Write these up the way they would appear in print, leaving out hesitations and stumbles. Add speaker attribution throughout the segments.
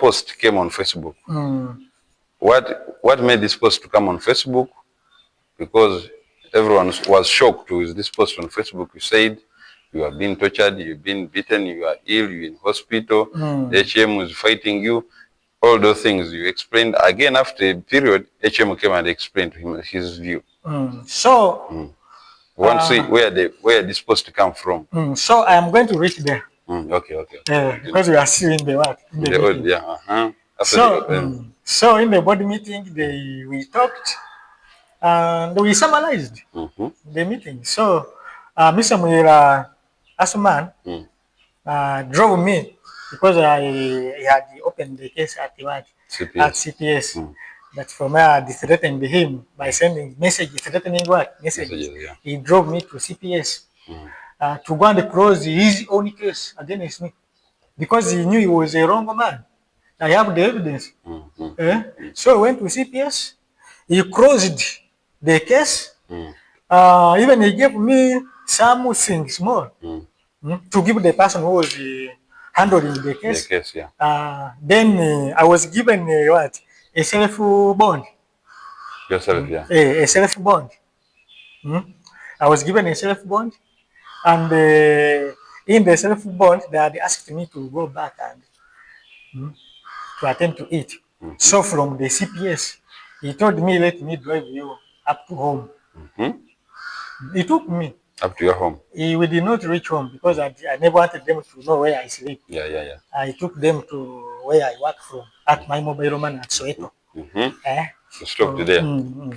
Speaker 1: post came on Facebook.
Speaker 2: Mm.
Speaker 1: What made this post to come on Facebook? Because everyone was shocked with this post on Facebook. You said you have been tortured, you've been beaten, you are ill, you're in hospital, the HM was fighting you, all those things you explained. Again, after a period, HM came and explained to him his view.
Speaker 2: So,
Speaker 1: We want to see where this post come from.
Speaker 2: So I am going to reach there.
Speaker 1: Okay.
Speaker 2: Because we are still in the what? In the meeting.
Speaker 1: Yeah.
Speaker 2: So in the board meeting, we talked and we summarized the meeting. So Mr. Muira Asuman drove me because he had opened the case at the what?
Speaker 1: CPS.
Speaker 2: At CPS. That from where I threatened him by sending messages, threatening what? Messages.
Speaker 1: Yeah.
Speaker 2: He drove me to CPS to go and close his own case against me because he knew he was a wrong man. I have the evidence. So I went to CPS. He closed the case. Even he gave me some things more to give the person who was handling the case. Then I was given what? A self bond.
Speaker 1: Yourself, yeah.
Speaker 2: A self bond. I was given a self bond, and in the self bond, they had asked me to go back and to attend to it. So from the CPS, he told me, "Let me drive you up to home." He took me
Speaker 1: up to your home.
Speaker 2: We did not reach home because I never wanted them to know where I sleep.
Speaker 1: Yeah.
Speaker 2: I took them to where I work from at my mobile man at Soweto.
Speaker 1: So stopped there.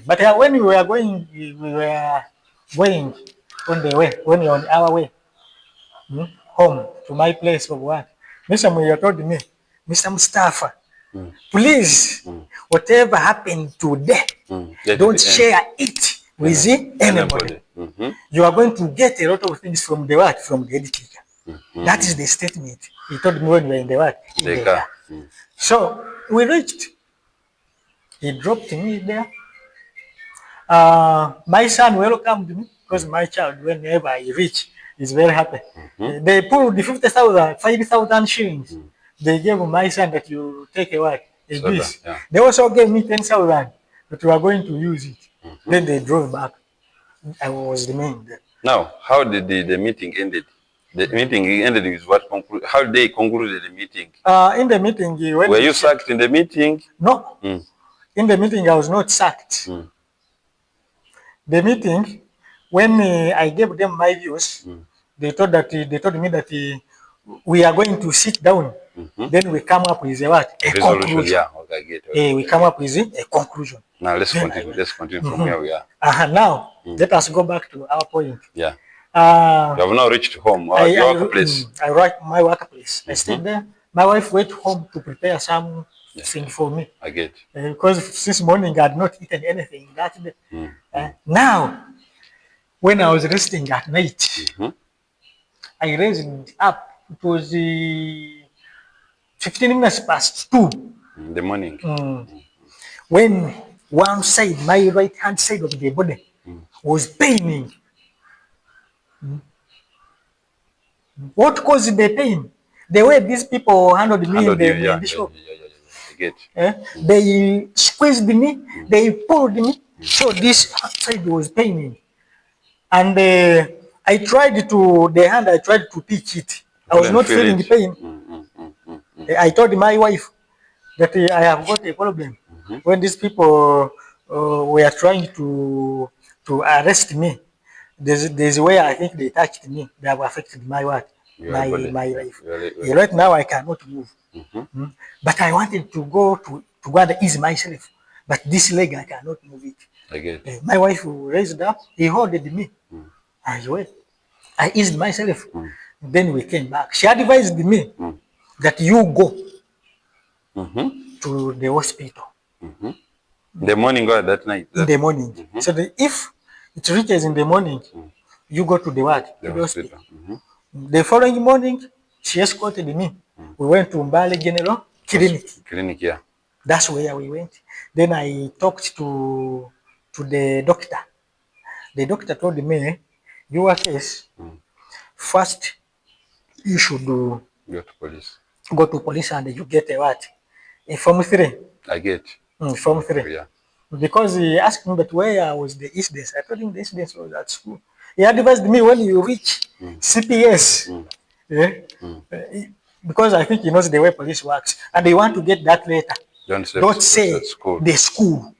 Speaker 2: But when we were going on the way, when we were on our way home to my place of work, Mr. Muya told me, "Mr. Mustafa, please, whatever happened today, don't share it with anybody. You are going to get a lot of things from the work, from the editor." That is the statement he told me when we were in the work. In the car. So we reached. He dropped me there. My son welcomed me because my child, whenever I reach, is very happy. They pulled the 5,000 shillings. They gave my son that you take a what? A juice. They also gave me 10,000 that we are going to use it. Then they drove back. I was remaining there.
Speaker 1: Now, how did the meeting ended? The meeting ended with what? How did they conclude the meeting?
Speaker 2: In the meeting,
Speaker 1: were you sacked in the meeting?
Speaker 2: No. In the meeting, I was not sacked. The meeting, when I gave them my views, they told me that we are going to sit down. Then we come up with a conclusion.
Speaker 1: Yeah, okay, I get it.
Speaker 2: We come up with a conclusion.
Speaker 1: Now let's continue. Let's continue from where we are.
Speaker 2: Now let us go back to our point.
Speaker 1: Yeah. You have now reached home or your workplace.
Speaker 2: I reached my workplace. I stayed there. My wife went home to prepare something for me.
Speaker 1: I get.
Speaker 2: Because since morning I had not eaten anything that day. Now, when I was resting at night, I raised up. It was 15 minutes past 2
Speaker 1: in the morning.
Speaker 2: When one side, my right hand side of the body, was paining. What caused the pain? The way these people handled me in the shop. They squeezed me, they pulled me, so this side was paining. And I tried to pitch it. I was not feeling the pain. I told my wife that I have got a problem. When these people were trying to arrest me, there's a way I think they touched me. They have affected my what? My life. Right now I cannot move. But I wanted to go and ease myself. But this leg I cannot move it. My wife raised up, he holded me. I eased myself. Then we came back. She advised me that you go to the hospital.
Speaker 1: In the morning or that night?
Speaker 2: In the morning. So if it reaches in the morning, you go to the what? The hospital. The following morning, she escorted me. We went to Mbale General Clinic.
Speaker 1: Yeah.
Speaker 2: That's where we went. Then I talked to the doctor. The doctor told me, your case, first you should
Speaker 1: go to police.
Speaker 2: Go to police and you get a what? Form 3.
Speaker 1: I get.
Speaker 2: Form 3.
Speaker 1: Yeah.
Speaker 2: Because he asked me, but where was the incident? I told him the incident was at school. He advised me when you reach CPS, eh, eh, because I think he knows the way police works, and they want to get that letter. Don't say
Speaker 1: at school.
Speaker 2: the school,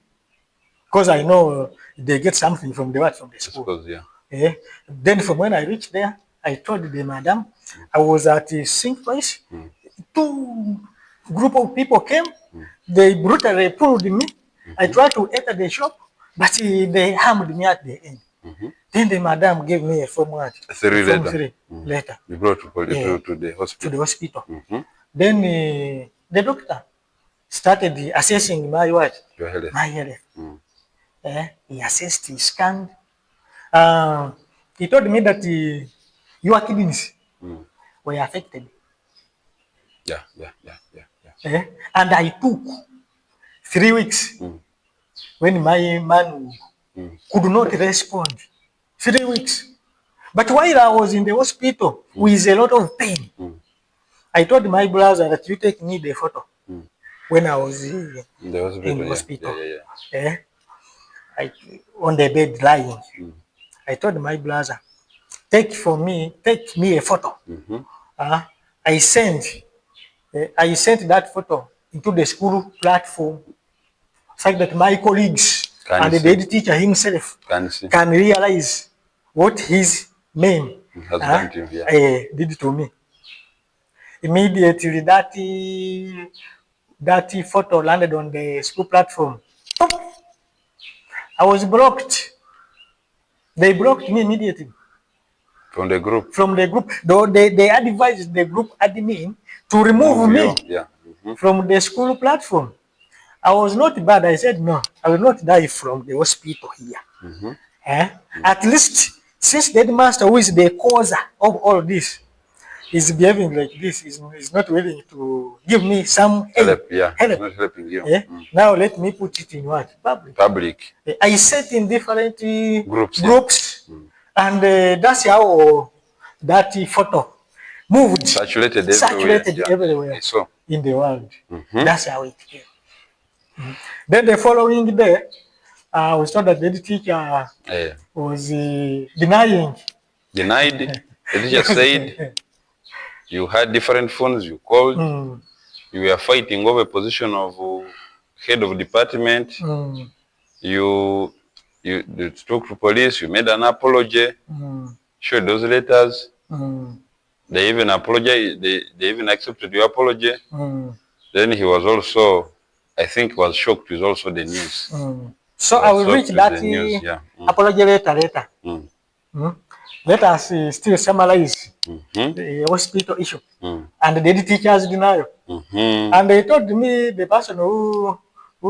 Speaker 2: because I know they get something from the what from the school.
Speaker 1: Suppose, yeah.
Speaker 2: Then from when I reached there, I told the madam I was at the sink place. Two group of people came. They brutally pulled me. I tried to enter the shop, but they harmed me at the end. Then the madam gave me a form what?
Speaker 1: Three
Speaker 2: Form
Speaker 1: letter.
Speaker 2: 3 letter.
Speaker 1: You brought to the
Speaker 2: To
Speaker 1: hospital.
Speaker 2: the hospital. Then the doctor started assessing my what?
Speaker 1: Your health.
Speaker 2: My health. He assessed, he scanned. He told me that your kidneys were affected.
Speaker 1: Yeah.
Speaker 2: And I took 3 weeks when my man could not respond. 3 weeks. But while I was in the hospital with a lot of pain, I told my brother that you take me the photo when I was in
Speaker 1: The hospital.
Speaker 2: the hospital.
Speaker 1: Yeah.
Speaker 2: On the bed lying. I told my brother, take me a photo. I sent that photo into the school platform such that my colleagues and the head teacher himself can realize what his name
Speaker 1: has done to you.
Speaker 2: Did to me. Immediately that photo landed on the school platform. I was blocked. They blocked me immediately.
Speaker 1: From the group?
Speaker 2: From the group. Though they advised the group admin to remove me from the school platform. I was not bad. I said, no, I will not die from the hospital here. At least, since the headmaster, who is the causer of all this, is behaving like this, is not willing to give me some help.
Speaker 1: Help. Not helping you.
Speaker 2: Now let me put it in what? Public. I sat in different groups and that's how that photo moved.
Speaker 1: Saturated
Speaker 2: everywhere in the world. That's how it came. Then the following day, I was told that the teacher was denying.
Speaker 1: Denied? The teacher said you had different phones, you called, you were fighting over position of head of department, you spoke to police, you made an apology, showed those letters, they even apologized, they even accepted your apology. Then he was also, I think, was shocked with also the news.
Speaker 2: So I will reach that apology later. Let us still summarize the hospital issue and the teacher's denial. And they told me, the person who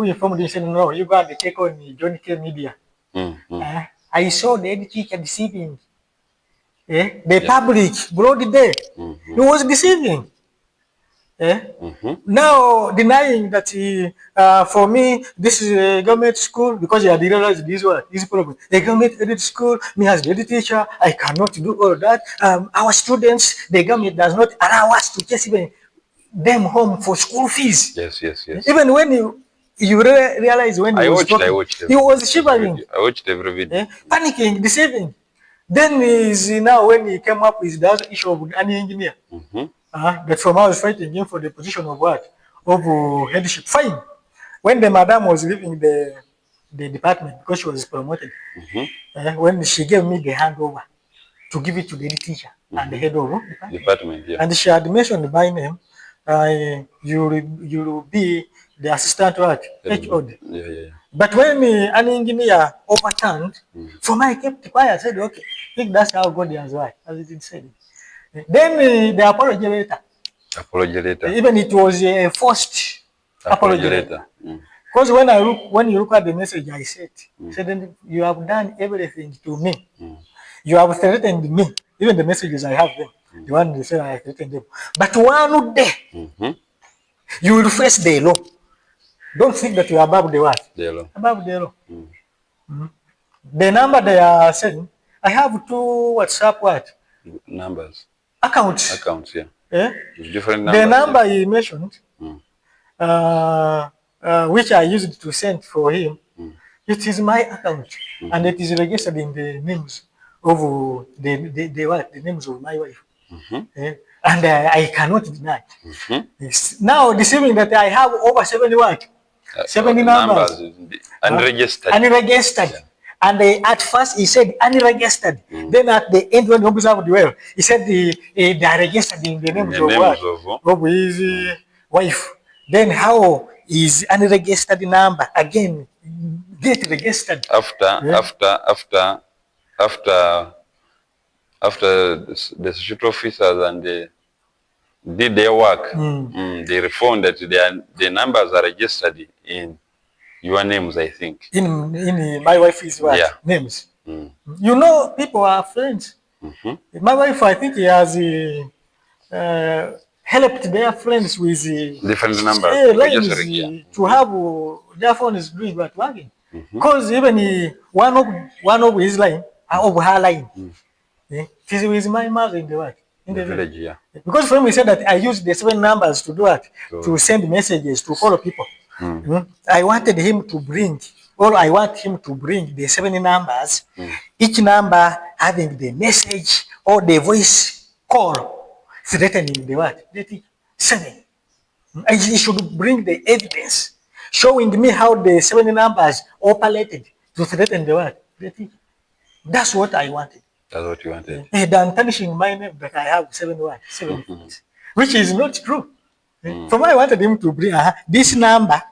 Speaker 2: informed me, said, no, you got to take on John K. Media. I saw the head teacher deceiving the public broad day. He was deceiving. Now denying that for me this is a government school because you had realized this problem. The government aided school, me as the teacher, I cannot do all that. Our students, the government does not allow us to just even them home for school fees.
Speaker 1: Yes.
Speaker 2: Even when you realize when
Speaker 1: I watched
Speaker 2: he was shivering.
Speaker 1: I watched every video.
Speaker 2: Panicking, deceiving. Then now when he came up with the issue of an engineer. That from I was fighting him for the position of what? Of headship. Fine. When the madam was leaving the department because she was promoted, when she gave me the handover to give it to the teacher and the head of department, and she had mentioned my name, you will be the assistant what? HOD. But when an engineer overturned, for me I kept quiet. I said, okay, I think that's how God has what, as it said. Then the apology letter. Even it was a forced apology letter. Because when you look at the message I said, then you have done everything to me. You have threatened me. Even the messages I have them, the one they said I threatened them. But one day, you will face the law. Don't think that you are above the what?
Speaker 1: The law.
Speaker 2: Above the law. The number they are saying, I have 2 WhatsApp what?
Speaker 1: Numbers.
Speaker 2: Accounts,
Speaker 1: yeah.
Speaker 2: Different
Speaker 1: numbers.
Speaker 2: The number he mentioned, which I used to send for him. It is my account, and it is registered in the names of the names of my wife. And I cannot deny. Yes. Now, deceiving that I have over 70 what? 70 numbers.
Speaker 1: Unregistered.
Speaker 2: Unregistered. Yeah. And at first he said unregistered. Then at the end, when he observed well, he said they are registered in the names of what? Of his wife. Then how is unregistered number again get registered?
Speaker 1: After the security officers and the did their work, they found that the numbers are registered in your names, I think.
Speaker 2: In my wife's what? Yeah. Names. You know, people are friends. My wife, I think, he has helped their friends with
Speaker 1: different numbers
Speaker 2: lines to have their phone is doing what working. Because even one of his line, of her line, it is with my mother in the what? In the village, yeah. Because for me, he said that I use the 7 numbers to do what? To send messages to follow people. I wanted him to bring, or I want him to bring the 7 numbers, each number having the message or the voice call threatening the what? The 7. He should bring the evidence showing me how the 7 numbers operated to threaten the what? The teacher. That's what I wanted.
Speaker 1: That's what you wanted.
Speaker 2: Than punishing my name that I have 7 what? 7 things, which is not true. From I wanted him to bring this number.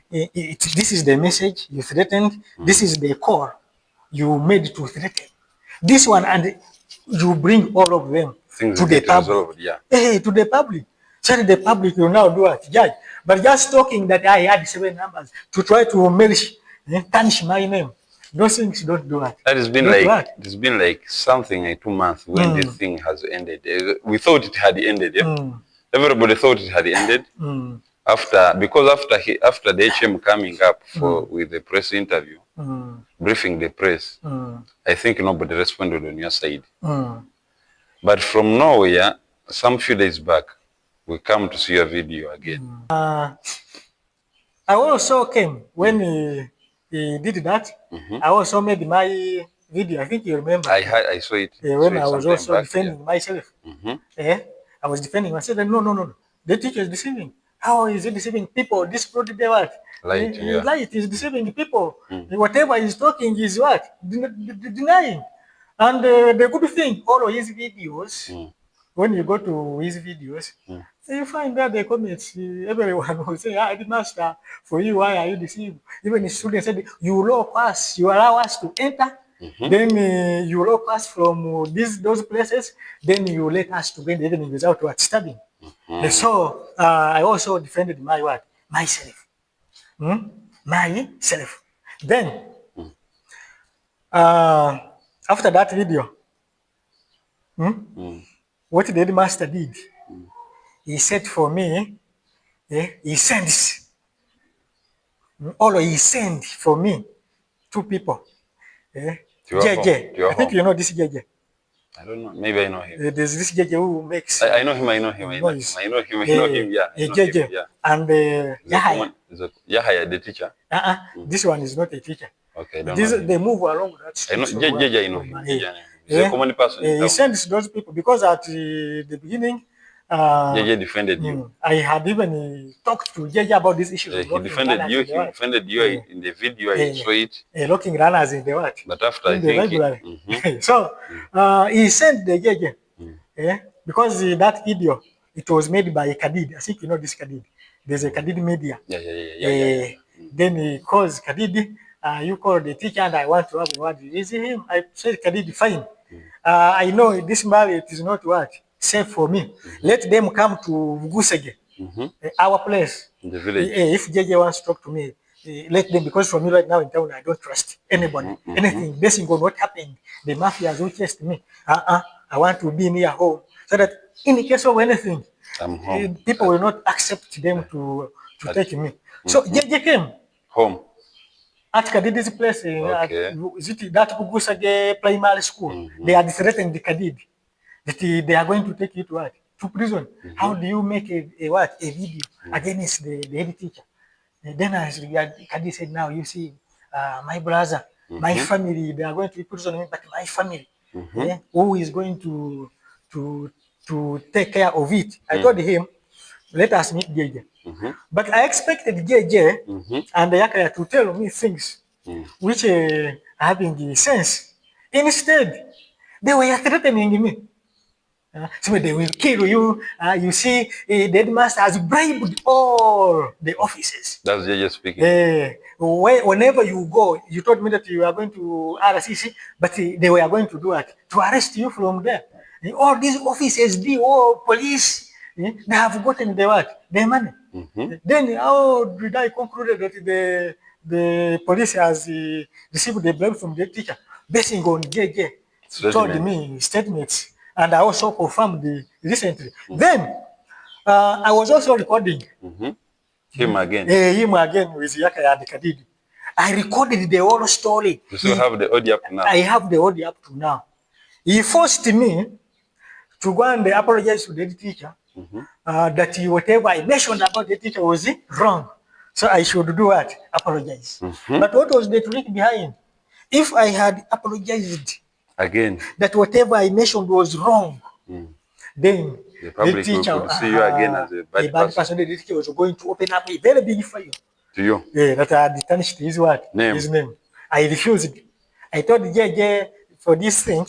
Speaker 2: This is the message you threatened. This is the call you made to threaten. This one, and you bring all of them to the public. To the public. So the public will now do what? Judge. But just talking that I had 7 numbers to try to tarnish my name. Those things don't do it.
Speaker 1: That has been it's been like something like 2 months when this thing has ended. We thought it had ended. Yeah? Everybody thought it had ended. After the HM coming up with the press interview, briefing the press, I think nobody responded on your side. But from nowhere, some few days back, we come to see your video again.
Speaker 2: I also came when he did that. I also made my video. I think you remember.
Speaker 1: I saw it.
Speaker 2: When I was also defending myself. I was defending myself. No. The teacher is deceiving. How is he deceiving people? This product they what?
Speaker 1: Light,
Speaker 2: Light is deceiving people. Whatever he's talking is what? Denying. And the good thing, all of his videos, when you go to his videos, you find that the comments, everyone will say, I did master for you, why are you deceived? Even the students said, you lock us, you allow us to enter, then you lock us from those places, then you let us to get even without what studying. So I also defended my what? Myself. Myself. Then after that video, what the headmaster did, he said for me, he sends, he sent for me 2 people. JJ, I think you know this JJ.
Speaker 1: I don't know. Maybe I know him.
Speaker 2: There's this JJ who makes.
Speaker 1: I know him. I know him. Yeah.
Speaker 2: JJ. Yeah. And Yahya.
Speaker 1: Yahya, the teacher.
Speaker 2: This one is not a teacher.
Speaker 1: Okay.
Speaker 2: They move along that.
Speaker 1: I know JJ. I know him. He's a common person.
Speaker 2: He sends those people because at the beginning,
Speaker 1: JJ defended you.
Speaker 2: I had even talked to JJ about this issue.
Speaker 1: He defended you. He defended you in the video. I saw it.
Speaker 2: Looking runners in the what?
Speaker 1: But after I think
Speaker 2: so he sent the JJ because that video it was made by Kadid. I think you know this Kadid. There's a Kadid media.
Speaker 1: Yeah.
Speaker 2: Then he calls Kadid. You call the teacher and I want to have a word. Is it him? I said Kadid, fine. I know this marriage is not what safe for me. Let them come to Gusege, our place.
Speaker 1: In the village.
Speaker 2: If JJ wants to talk to me, let them, because for me right now in town, I don't trust anybody. Anything basing on what happened, the mafias who chased me. I want to be near home so that in the case of anything, people will not accept them to take me. So JJ came
Speaker 1: home
Speaker 2: at Kadid's place. Is it that Gusage primary school? They had threatened the Kadid that they are going to take you to what? to prison. How do you make a what? A video against the head teacher? And then as regard, Kadi said, now you see, my brother, my family, they are going to be put on me, but my family, who is going to take care of it? I told him, let us meet JJ. But I expected JJ and Yakaya to tell me things which having sense. Instead, they were threatening me. So they will kill you. You see, the headmaster has bribed all the officers.
Speaker 1: That's JJ speaking.
Speaker 2: Whenever you go, you told me that you are going to RCC, but they were going to do it to arrest you from there. All these officers, the all police, they have gotten the what? Their money. Then how did I conclude that the police has received the bribe from the teacher based on JJ told me statements, and I also confirmed recently. Then I was also recording
Speaker 1: him again
Speaker 2: with Yakaya and Kadidi. I recorded the whole story.
Speaker 1: You still have the audio up to now?
Speaker 2: I have the audio up to now. He forced me to go and apologize to the teacher that whatever I mentioned about the teacher was wrong. So I should do what? Apologize. But what was the trick behind? If I had apologized
Speaker 1: again,
Speaker 2: that whatever I mentioned was wrong, then
Speaker 1: the teacher could see you again as a bad person.
Speaker 2: The teacher was going to open up a very big fire
Speaker 1: to you.
Speaker 2: That I had tarnished his what? His name. I refused. I told JJ, for this thing,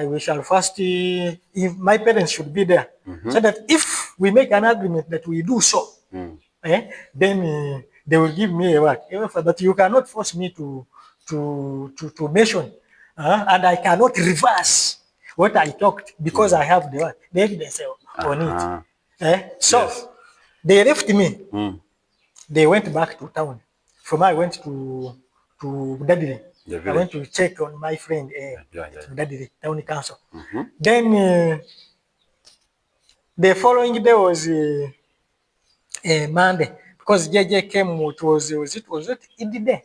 Speaker 2: we shall first, if my parents should be there, so that if we make an agreement that we do so, then they will give me a what? But you cannot force me to mention, and I cannot reverse what I talked because I have the evidence on it. So they left me. They went back to town. From I went to Daddy. I went to check on my friend Daddy, town council. Then the following day was Monday because JJ came. It was it day?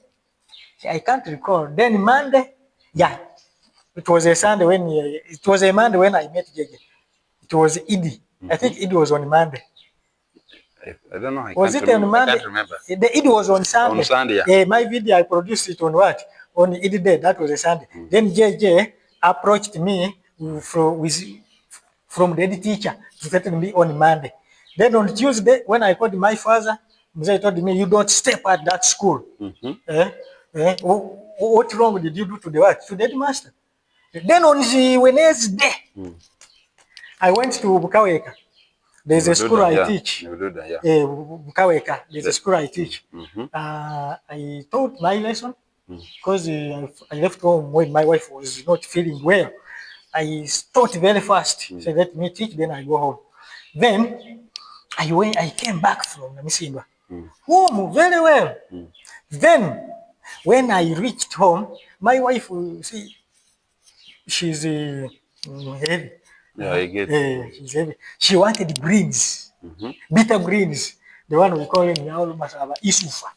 Speaker 2: I can't recall. Then Monday, it was a Sunday when it was a Monday when I met JJ. It was Idi. I think Idi was on Monday.
Speaker 1: I don't know.
Speaker 2: Was it on Monday?
Speaker 1: I can't remember.
Speaker 2: The Idi was on Sunday.
Speaker 1: On Sunday,
Speaker 2: my video, I produced it on what? On Idi day. That was a Sunday. Then JJ approached me from the head teacher to threaten me on Monday. Then on Tuesday, when I called my father, he told me, you don't step at that school. What wrong did you do to the what? To the headmaster. Then on the Wednesday, I went to Bukaweka. There's a school I teach. Bukaweka. There's a school I teach. I taught my lesson because I left home when my wife was not feeling well. I taught very fast. So let me teach, then I go home. Then I came back from Namisimba. Home very well. Then when I reached home, my wife, see, she's heavy.
Speaker 1: I get
Speaker 2: she's heavy. She wanted greens, bitter greens, the one we call in Isufa.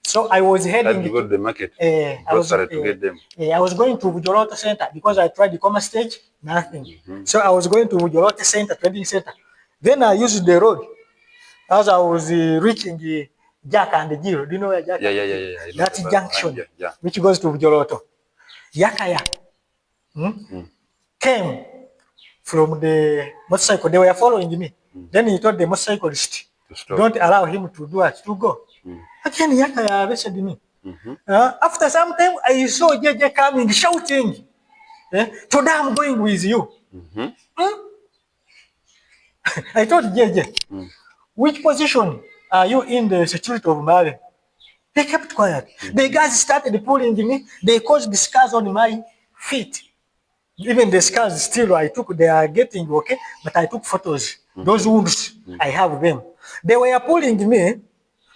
Speaker 2: So I was heading
Speaker 1: to go to the market.
Speaker 2: I was
Speaker 1: to get them.
Speaker 2: I was going to Vujolote Center because I tried the commerce stage, nothing. So I was going to Vujolote Center, trading center. Then I used the road as I was reaching Jack and the Giro. Do you know where Jack?
Speaker 1: Yeah.
Speaker 2: That junction, which goes to Vujoloto. Yakaya came from the motorcycle. They were following me. Then he told the motorcyclist, don't allow him to do it, to go. Again, Yakaya arrested me. After some time, I saw JJ coming, shouting, today I'm going with you. I told JJ, which position are you in the security of Mali? They kept quiet. The guys started pulling me. They caused the scars on my feet. Even the scars still they are getting okay, but I took photos. Those wounds, I have them. They were pulling me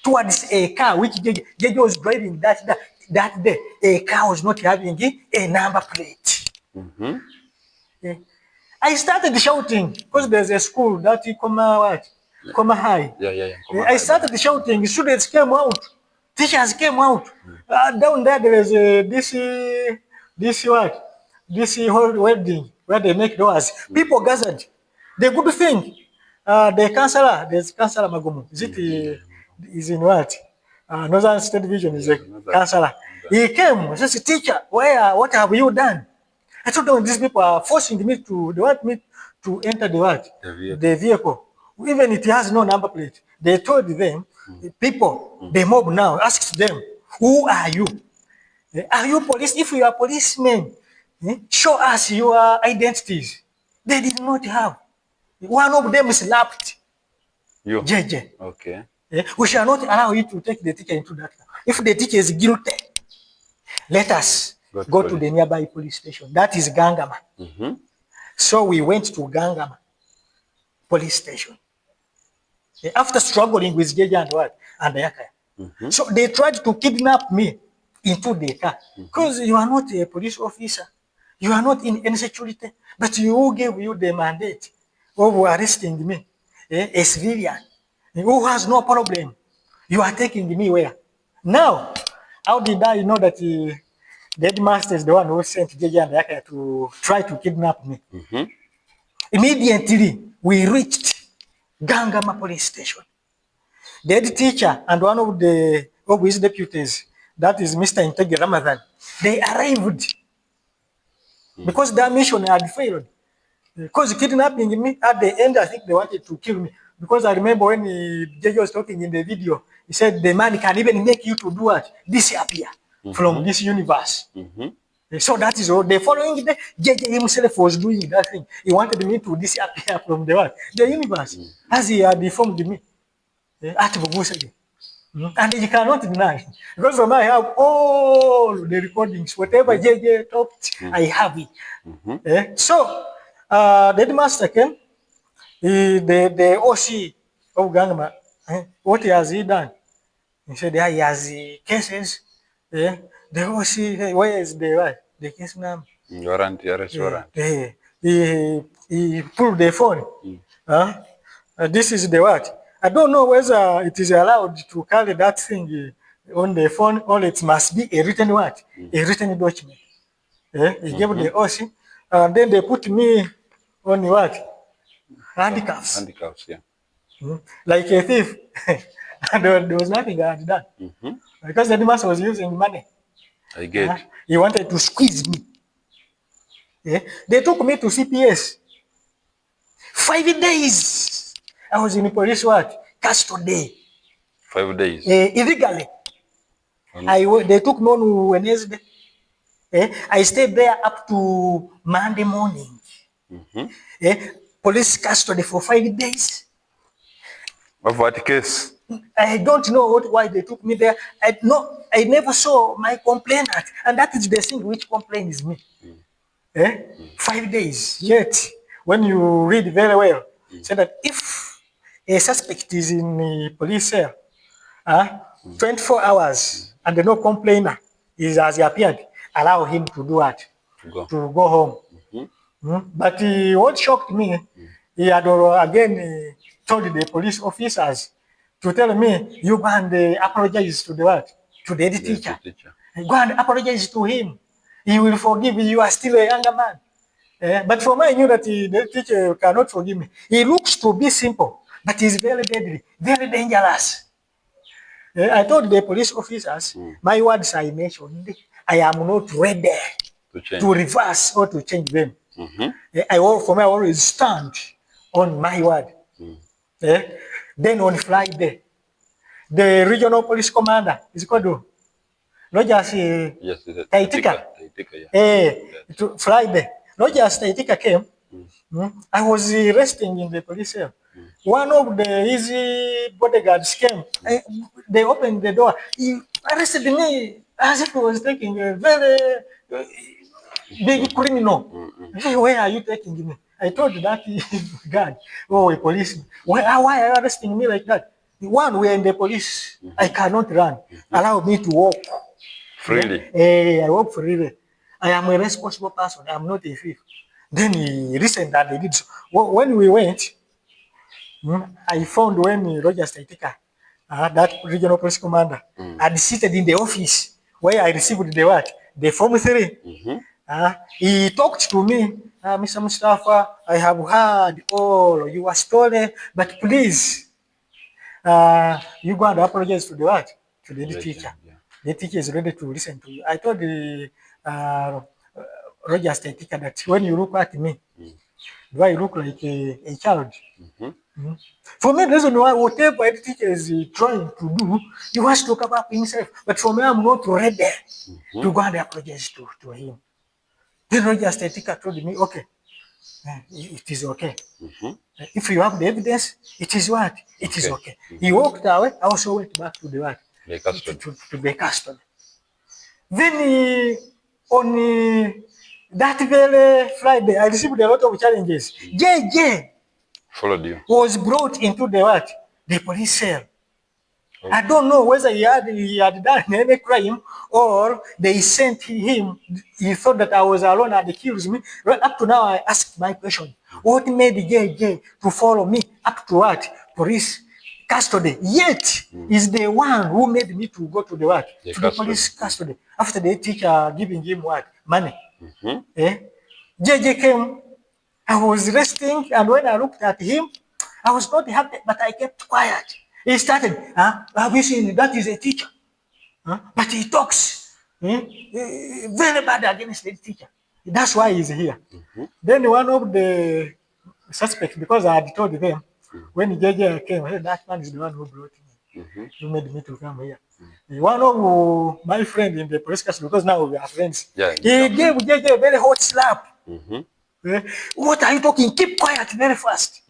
Speaker 2: towards a car which JJ was driving that day. A car was not having a number plate. I started shouting because there's a school that Koma High. I started shouting. Students came out. Teachers came out. Down there is this whole wedding where they make doors. People gathered. The good thing, the councillor, there's councillor Magumu. Is it is in what? Northern State Division is a councillor. He came, says, teacher, what have you done? I told them these people are forcing me to, they want me to enter the what? The vehicle. Even it has no number plate. They told them, the people, the mob now asks them, who are you? Are you police? If you are policemen, show us your identities. They did not have. One of them slapped
Speaker 1: You.
Speaker 2: JJ.
Speaker 1: Okay.
Speaker 2: We shall not allow you to take the teacher into that. If the teacher is guilty, let us go to the nearby police station. That is Gangama. So we went to Gangama police station. After struggling with JJ and what? And Yakaya. So they tried to kidnap me into the car. Because you are not a police officer. You are not in any security. But you gave you the mandate of arresting me. A civilian who has no problem. You are taking me where? Now, how did I know that the headmaster is the one who sent JJ and Yakaya to try to kidnap me? Immediately, we reached Gangama police station. The head teacher and one of his deputies, that is Mr. Integi Ramadan, they arrived because their mission had failed. Because kidnapping me, at the end, I think they wanted to kill me. Because I remember when JJ was talking in the video, he said the man can even make you to do what? Disappear from this universe. So that is all. The following day, JJ himself was doing that thing. He wanted me to disappear from the what? The universe, as he had informed me. At Bugusagi. And you cannot deny. Because from I have all the recordings, whatever JJ talked, I have it. So the headmaster came, the OC of Gangama, what has he done? He said, he has cases. The OC, where is the case now?
Speaker 1: Warrant, arrest warrant.
Speaker 2: He pulled the phone. This is the what? I don't know whether it is allowed to carry that thing on the phone or it must be a written what? A written document. He gave the OC, and then they put me on what? Handcuffs.
Speaker 1: Handcuffs, yeah.
Speaker 2: Like a thief. And there was nothing I had done. Because the master was using money.
Speaker 1: I get.
Speaker 2: He wanted to squeeze me. They took me to CPS. 5 days. I was in police what? Custody.
Speaker 1: 5 days.
Speaker 2: Illegally. They took me on Wednesday. I stayed there up to Monday morning. Police custody for 5 days.
Speaker 1: Of what case?
Speaker 2: I don't know why they took me there. I never saw my complainant, and that is the thing which complains me. 5 days. Yet, when you read very well, say that if a suspect is in the police cell, 24 hours and no complainer has appeared, allow him to do what? To go home. But what shocked me, he had again told the police officers to tell me, you go and apologize to the what? To the head teacher. Go and apologize to him. He will forgive you. You are still a younger man. But for me, I knew that the teacher cannot forgive me. He looks to be simple, but he's very deadly, very dangerous. I told the police officers, my words I mentioned, I am not ready to reverse or to change them. I always stand on my word. Then on Friday, the regional police commander is called not just Taitika. Friday, not just Taitika came. I was resting in the police cell. One of the easy bodyguards came. They opened the door. He arrested me as if he was taking a very big criminal. Hey, where are you taking me? I told that guard, a policeman. Why are you arresting me like that? One, we are in the police. I cannot run. Allow me to walk.
Speaker 1: Freely?
Speaker 2: I walk freely. I am a responsible person. I am not a thief. Then he listened that they did so. When we went, I found when Roger Staitika, that regional police commander, had seated in the office where I received the what? The Form 3. He talked to me, Mr. Mustafa, I have heard all your story, but please, you go and apologize to the what? To the teacher.
Speaker 1: Yeah.
Speaker 2: The teacher is ready to listen to you. I told the Roger State teacher that when you look at me, do I look like a child? Mm. For me, the reason why whatever the teacher is trying to do, he wants to cover up himself. But for me, I'm not ready to go and apologize to him. Then Roger State teacher told me, okay, it is okay. If you have the evidence, it is what? It is okay. He walked away. I also went back to the what?
Speaker 1: The custody.
Speaker 2: To the custody. Then on that very Friday, I received a lot of challenges. JJ
Speaker 1: Followed you.
Speaker 2: was brought into the what? The police cell.
Speaker 1: Okay.
Speaker 2: I don't know whether he had done any crime or they sent him. He thought that I was alone and accused me. Right up to now, I asked my question. What made JJ to follow me up to what? Police custody. Yet, is the one who made me to go to the what? To the police custody. After the teacher giving him what? Money. JJ came. I was resting, and when I looked at him, I was not happy, but I kept quiet. He started, have you seen that is a teacher? But he talks very bad against the teacher. That's why he's here. Then one of the suspects, because I had told them, when JJ came, hey, that man is the one who brought me. Who made me to come here. One of my friend in the police custody, because now we are friends, he gave JJ a very hot slap. What are you talking? Keep quiet very fast.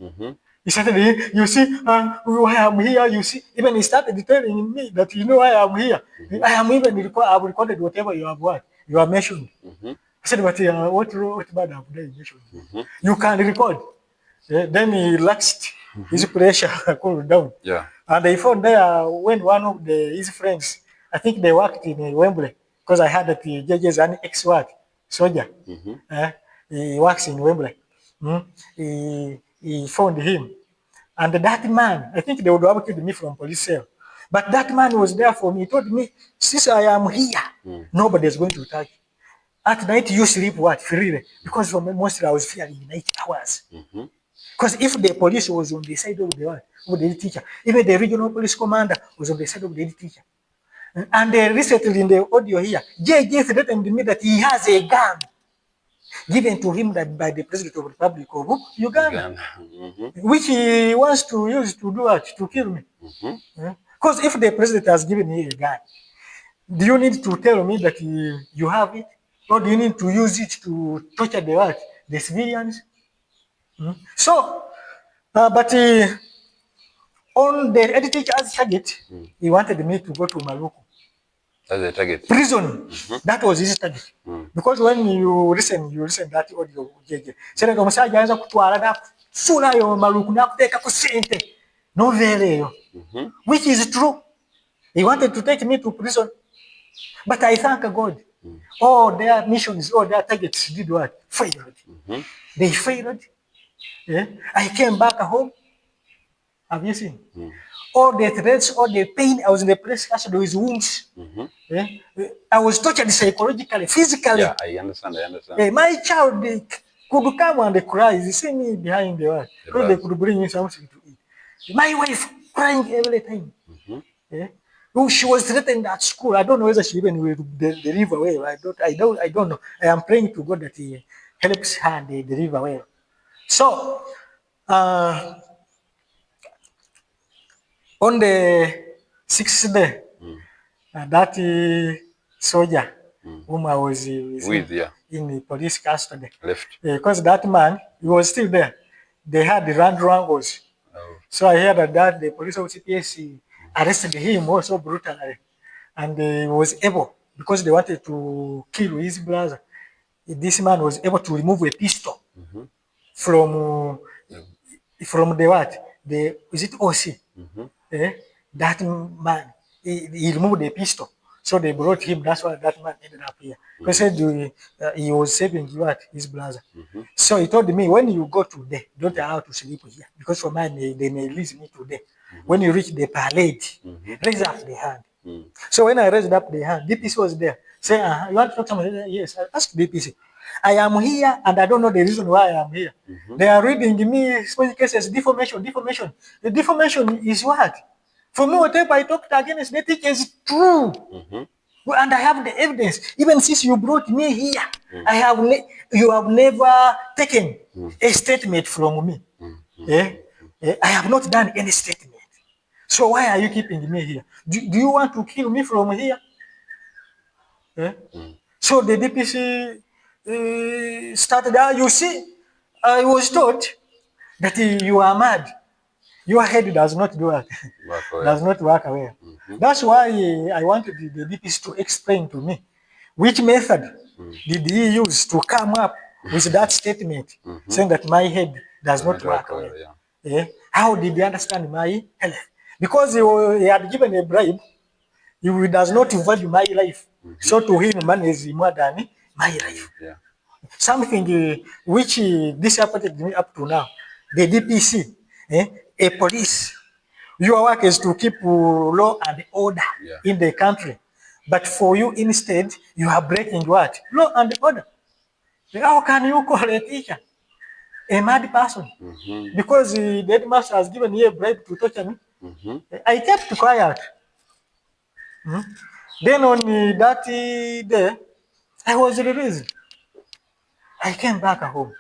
Speaker 2: He said, you see, why I'm here, you see. Even he started telling me that you know why I'm here. I am even I've recorded whatever you have what you have mentioned. I said, but what bad have they mentioned? You can record. Then he relaxed. His pressure cooled down.
Speaker 1: Yeah.
Speaker 2: And they found there when one of his friends, I think they worked in Wembley, because I heard that the judge is an ex-what soldier. He works in Wembley. He found him. And that man, I think they would have killed me from police cell. But that man was there for me. He told me, since I am here, nobody is going to touch you. At night, you sleep what? Freely. Because for me, mostly I was fearing night hours. Because if the police was on the side of the what? Of the teacher, even the regional police commander was on the side of the teacher. And recently in the audio here, JJ threatened me that he has a gun given to him that by the President of the Republic of Uganda, which he wants to use to do what? To kill me. Because if the President has given you a gun, do you need to tell me that you have it? Or do you need to use it to torture the what? The civilians? So, but on the editing as target, he wanted me to go to Maluku.
Speaker 1: That's the target.
Speaker 2: Prison. That was his target. Because when you listen that audio, JJ. Said omusajja anza kutwala na sula yo Maluku na kuteka ku sente. No vele yo. Which is true. He wanted to take me to prison. But I thank God. All their missions, all their targets did what? Failed. They failed. I came back home. Have you seen? All the threats, all the pain, I was in the place custody with wounds. I was tortured psychologically, physically.
Speaker 1: Yeah, I understand.
Speaker 2: My child could come and cry. They see me behind the wall. Because they could bring me something to eat. My wife crying every time. She was threatened at school. I don't know whether she even will deliver well. I don't know. I am praying to God that He helps her and they deliver well. So, on the 6th day, that soldier whom I was with in the police custody
Speaker 1: left.
Speaker 2: Because that man, he was still there. They had the land wrangles. So I heard that the police of CPS arrested him also brutally. And he was able, because they wanted to kill his brother, this man was able to remove a pistol from the what? Is it OC? That man, he removed the pistol. So they brought him. That's why that man ended up here. Because he was saving his brother. So he told me, when you go today, don't allow to sleep here. Because for mine, they may release me today. When you reach the parade, raise up the hand. So when I raised up the hand, DPC was there. Say, you want to talk to someone? Yes, I asked DPC. I am here and I don't know the reason why I am here. They are reading me special cases, defamation, defamation. The defamation is what? For me, whatever I talked against the teacher is true. And I have the evidence. Even since you brought me here, you have never taken a statement from me. Eh? I have not done any statement. So why are you keeping me here? Do you want to kill me from here? Eh? So the DPC started, you see, I was taught that you are mad. Your head does not do it. Does not work away. That's why I wanted the DPC to explain to me which method did he use to come up with that statement saying that my head does not work away. Yeah. How did he understand my health? Because he had given a bribe, he does not value my life. So to him, money is more than my life.
Speaker 1: Yeah.
Speaker 2: Something which disappointed me up to now. The DPC, a police, your work is to keep law and order in the country. But for you, instead, you are breaking what? Law and order. How can you call a teacher a mad person? Because the headmaster has given you a bribe to torture me. I kept quiet. Then on that day, I was released. I came back home.